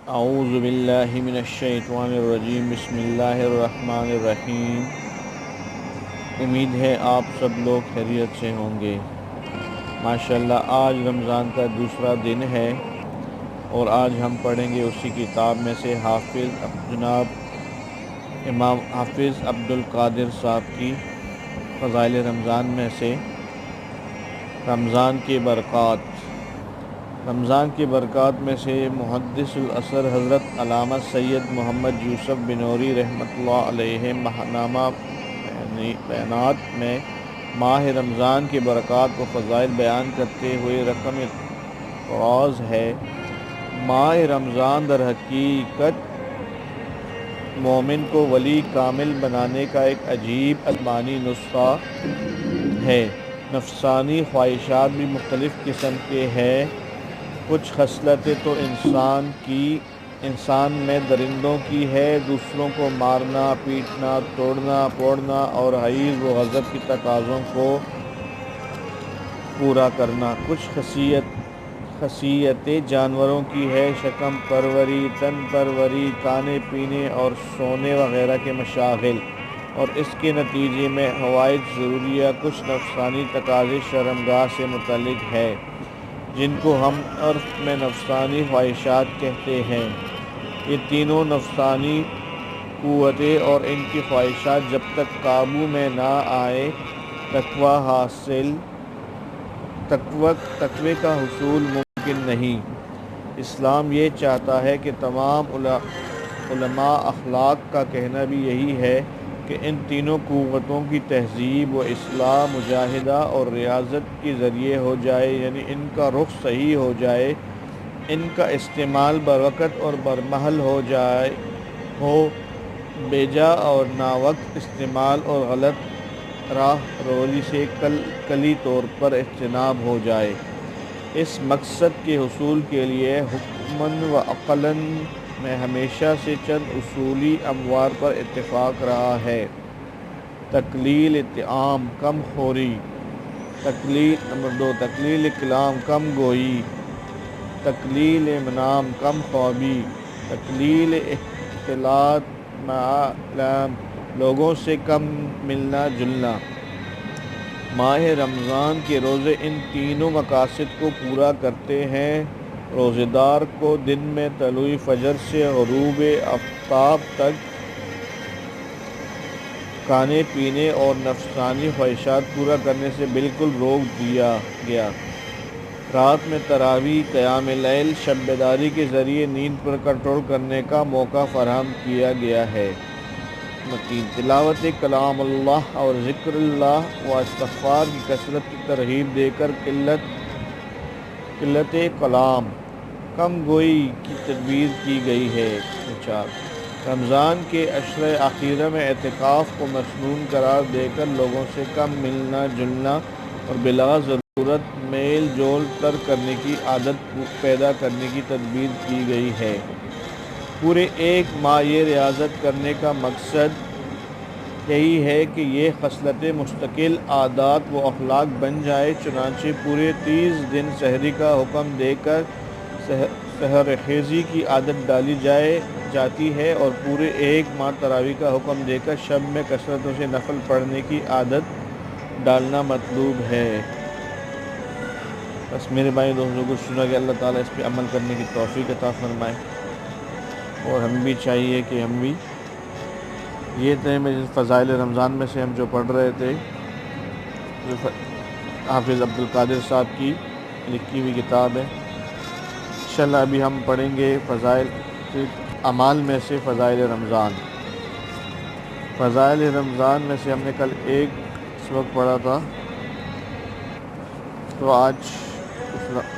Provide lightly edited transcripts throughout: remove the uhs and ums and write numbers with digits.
اعوذ باللہ من الشیطان الرجیم بسم اللہ الرحمن الرحیم۔ امید ہے آپ سب لوگ خیریت سے ہوں گے۔ ماشاءاللہ آج رمضان کا دوسرا دن ہے اور آج ہم پڑھیں گے اسی کتاب میں سے جناب امام حافظ عبدالقادر صاحب کی فضائل رمضان میں سے رمضان کے برکات۔ رمضان کی برکات میں سے محدث الاثر حضرت علامہ سید محمد یوسف بنوری رحمۃ اللہ علیہ ماہنامہ بیانات میں ماہ رمضان کی برکات و فضائل بیان کرتے ہوئے رقم اعتراض ہے۔ ماہ رمضان در حقیقت مومن کو ولی کامل بنانے کا ایک عجیب آسمانی نسخہ ہے۔ نفسانی خواہشات بھی مختلف قسم کے ہیں۔ کچھ خصلتیں تو انسان میں درندوں کی ہے، دوسروں کو مارنا، پیٹنا، توڑنا پھوڑنا اور غیظ و غضب کی تقاضوں کو پورا کرنا۔ کچھ خصیتیں جانوروں کی ہے، شکم پروری، تن پروری، کھانے پینے اور سونے وغیرہ کے مشاغل، اور اس کے نتیجے میں حوائج ضروریہ۔ کچھ نفسانی تقاضے شرمگاہ سے متعلق ہے، جن کو ہم عرف میں نفسانی خواہشات کہتے ہیں۔ یہ تینوں نفسانی قوتیں اور ان کی خواہشات جب تک قابو میں نہ آئے تقوی کا حصول ممکن نہیں۔ اسلام یہ چاہتا ہے کہ تمام علماء اخلاق کا کہنا بھی یہی ہے کہ ان تینوں قوتوں کی تہذیب و اصلاح مجاہدہ اور ریاضت کے ذریعے ہو جائے، یعنی ان کا رخ صحیح ہو جائے، ان کا استعمال بروقت اور برمحل ہو، بیجا اور ناوقت استعمال اور غلط راہ روی سے کلی طور پر اجتناب ہو جائے۔ اس مقصد کے حصول کے لیے حکماً و عقلاً میں ہمیشہ سے چند اصولی امور پر اتفاق رہا ہے۔ تقلیل طعام، کم خوری۔ نمبر 2، تقلیل کلام، کم گوئی۔ تقلیل منام، کم خوابی۔ تقلیل اختلاط مع العام، لوگوں سے کم ملنا جلنا۔ ماہ رمضان کے روزے ان تینوں مقاصد کو پورا کرتے ہیں۔ روزہ دار کو دن میں طلوع فجر سے غروب آفتاب تک کھانے پینے اور نفسانی خواہشات پورا کرنے سے بالکل روک دیا گیا۔ رات میں تراویح، قیام لیل، شب بیداری کے ذریعے نیند پر کنٹرول کرنے کا موقع فراہم کیا گیا ہے۔ 3، تلاوت کلام اللہ اور ذکر اللہ و استغفار کی کثرت کی ترغیب دے کر قلت کلام، کم گوئی کی تربیت کی گئی ہے۔ 4، رمضان کے عشرۂ اخیرہ میں اعتکاف کو مسنون قرار دے کر لوگوں سے کم ملنا جلنا اور بلا ضرورت میل جول ترک کرنے کی عادت پیدا کرنے کی تدبیر کی گئی ہے۔ پورے ایک ماہ یہ ریاضت کرنے کا مقصد یہی ہے کہ یہ خصلتیں مستقل عادات و اخلاق بن جائے۔ چنانچہ پورے 30 دن سحری کا حکم دے کر سحر خیزی کی عادت ڈالی جاتی ہے، اور پورے ایک ماہ تراویح کا حکم دے کر شب میں کثرتوں سے نفل پڑھنے کی عادت ڈالنا مطلوب ہے۔ بس میرے بھائی دوستوں کو سنا کہ اللہ تعالیٰ اس پہ عمل کرنے کی توفیق عطا فرمائے، اور ہم بھی چاہیے کہ ہم بھی یہ فضائل رمضان میں سے ہم جو پڑھ رہے تھے، حافظ عبدالقادر صاحب کی لکھی ہوئی کتاب ہے۔ انشاءاللہ ابھی ہم پڑھیں گے فضائل اعمال میں سے فضائل رمضان۔ فضائل رمضان میں سے ہم نے کل ایک سبق پڑھا تھا، تو آج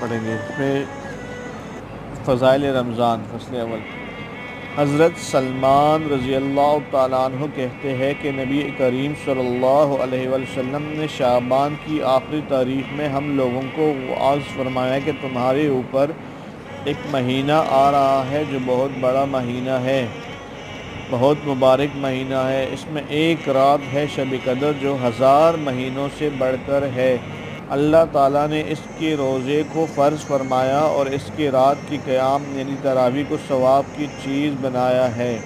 پڑھیں گے اس میں فضائل رمضان۔ فصل اول، حضرت سلمان رضی اللہ تعالیٰ عنہ کہتے ہیں کہ نبی کریم صلی اللہ علیہ وسلم نے شعبان کی آخری تاریخ میں ہم لوگوں کو وعظ فرمایا کہ تمہارے اوپر ایک مہینہ آ رہا ہے جو بہت بڑا مہینہ ہے، بہت مبارک مہینہ ہے۔ اس میں ایک رات ہے شب قدر جو 1000 مہینوں سے بڑھ کر ہے۔ اللہ تعالیٰ نے اس کے روزے کو فرض فرمایا اور اس کے رات کی قیام یعنی تراویح کو ثواب کی چیز بنایا ہے۔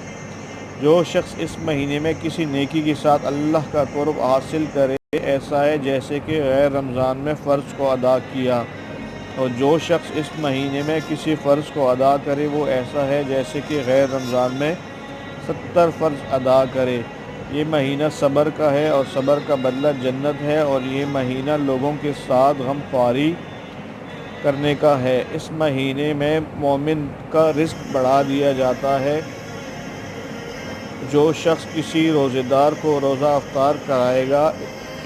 جو شخص اس مہینے میں کسی نیکی کے ساتھ اللہ کا قرب حاصل کرے ایسا ہے جیسے کہ غیر رمضان میں فرض کو ادا کیا، اور جو شخص اس مہینے میں کسی فرض کو ادا کرے وہ ایسا ہے جیسے کہ غیر رمضان میں 70 فرض ادا کرے۔ یہ مہینہ صبر کا ہے اور صبر کا بدلہ جنت ہے، اور یہ مہینہ لوگوں کے ساتھ غم خواری کرنے کا ہے۔ اس مہینے میں مومن کا رزق بڑھا دیا جاتا ہے۔ جو شخص کسی روزے دار کو روزہ افطار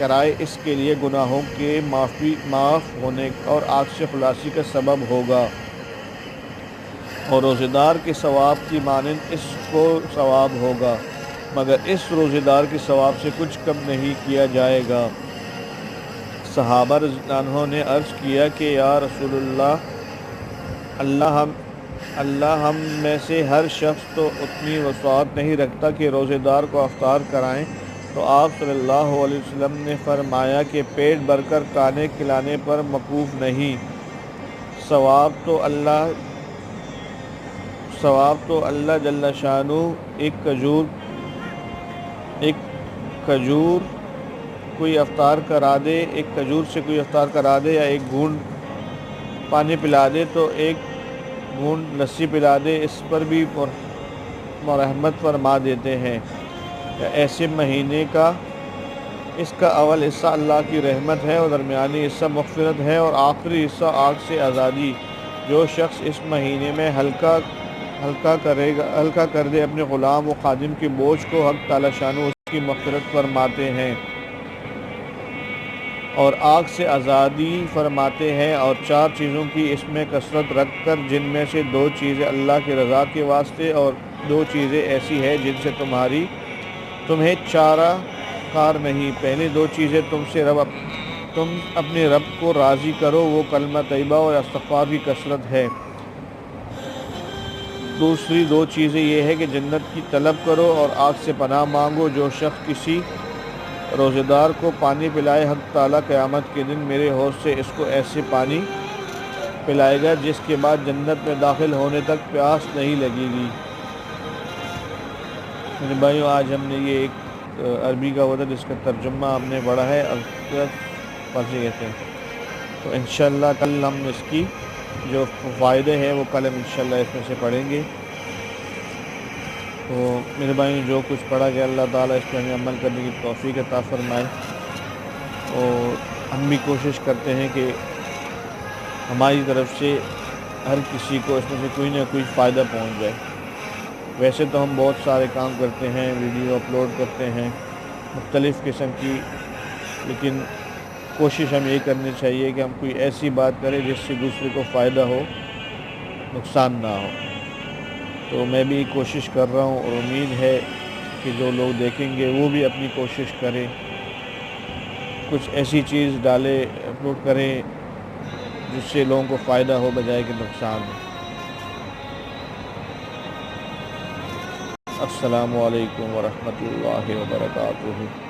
کرائے اس کے لیے گناہوں کے معاف ہونے اور آگ سے خلاصی کا سبب ہوگا، اور روزے دار کے ثواب کی مانند اس کو ثواب ہوگا، مگر اس روزے دار کے ثواب سے کچھ کم نہیں کیا جائے گا۔ صحابہ رضی اللہ عنہ نے عرض کیا کہ یا رسول اللہ ہم میں سے ہر شخص تو اتنی وسعت نہیں رکھتا کہ روزے دار کو افطار کرائیں، تو آپ صلی اللہ علیہ وسلم نے فرمایا کہ پیٹ بھر کر کھانے کھلانے پر موقوف نہیں، ثواب تو اللہ جل شانہ ایک کھجور کوئی افطار کرا دے، ایک کھجور سے کوئی افطار کرا دے، یا ایک گھونٹ پانی پلا دے تو ایک گھونٹ لسی پلا دے، اس پر بھی مرحمت فرما دیتے ہیں۔ ایسے مہینے کا اس کا اول حصہ اللہ کی رحمت ہے، اور درمیانی حصہ مغفرت ہے، اور آخری حصہ آگ سے آزادی۔ جو شخص اس مہینے میں ہلکا کر دے اپنے غلام و خادم کے بوجھ کو، حق تعالی شانہ اس کی مغفرت فرماتے ہیں اور آگ سے آزادی فرماتے ہیں، اور 4 چیزوں کی اس میں کثرت رکھ کر، جن میں سے 2 چیزیں اللہ کی رضا کے واسطے اور 2 چیزیں ایسی ہیں جن سے تمہیں چارہ کار نہیں۔ پہلی 2 چیزیں تم اپنے رب کو راضی کرو، وہ کلمہ طیبہ اور استغفار کی کثرت ہے۔ دوسری 2 چیزیں یہ ہے کہ جنت کی طلب کرو اور آگ سے پناہ مانگو۔ جو شخص کسی روزے دار کو پانی پلائے، حق تعالیٰ قیامت کے دن میرے حوض سے اس کو ایسے پانی پلائے گا جس کے بعد جنت میں داخل ہونے تک پیاس نہیں لگے گی۔ میرے بھائیوں، آج ہم نے یہ ایک عربی کا ہوتا جس کا ترجمہ ہم نے پڑھا ہے، فارسی کہتے ہیں، تو انشاءاللہ کل ہم اس کی جو فائدے ہیں وہ کل ہم انشاءاللہ اس میں سے پڑھیں گے۔ تو میرے بھائی، جو کچھ پڑھا گیا اللہ تعالیٰ اس پہ ہمیں عمل کرنے کی توفیق عطا فرمائے، اور ہم بھی کوشش کرتے ہیں کہ ہماری طرف سے ہر کسی کو اس میں سے کوئی نہ کوئی فائدہ پہنچ جائے۔ ویسے تو ہم بہت سارے کام کرتے ہیں، ویڈیو اپلوڈ کرتے ہیں مختلف قسم کی، لیکن کوشش ہم یہ کرنی چاہیے کہ ہم کوئی ایسی بات کریں جس سے دوسرے کو فائدہ ہو، نقصان نہ ہو۔ تو میں بھی کوشش کر رہا ہوں، اور امید ہے کہ جو لوگ دیکھیں گے وہ بھی اپنی کوشش کریں، کچھ ایسی چیز ڈالے اپلوڈ کریں جس سے لوگوں کو فائدہ ہو بجائے کہ نقصان ہو۔ السلام علیکم ورحمۃ اللہ وبرکاتہ۔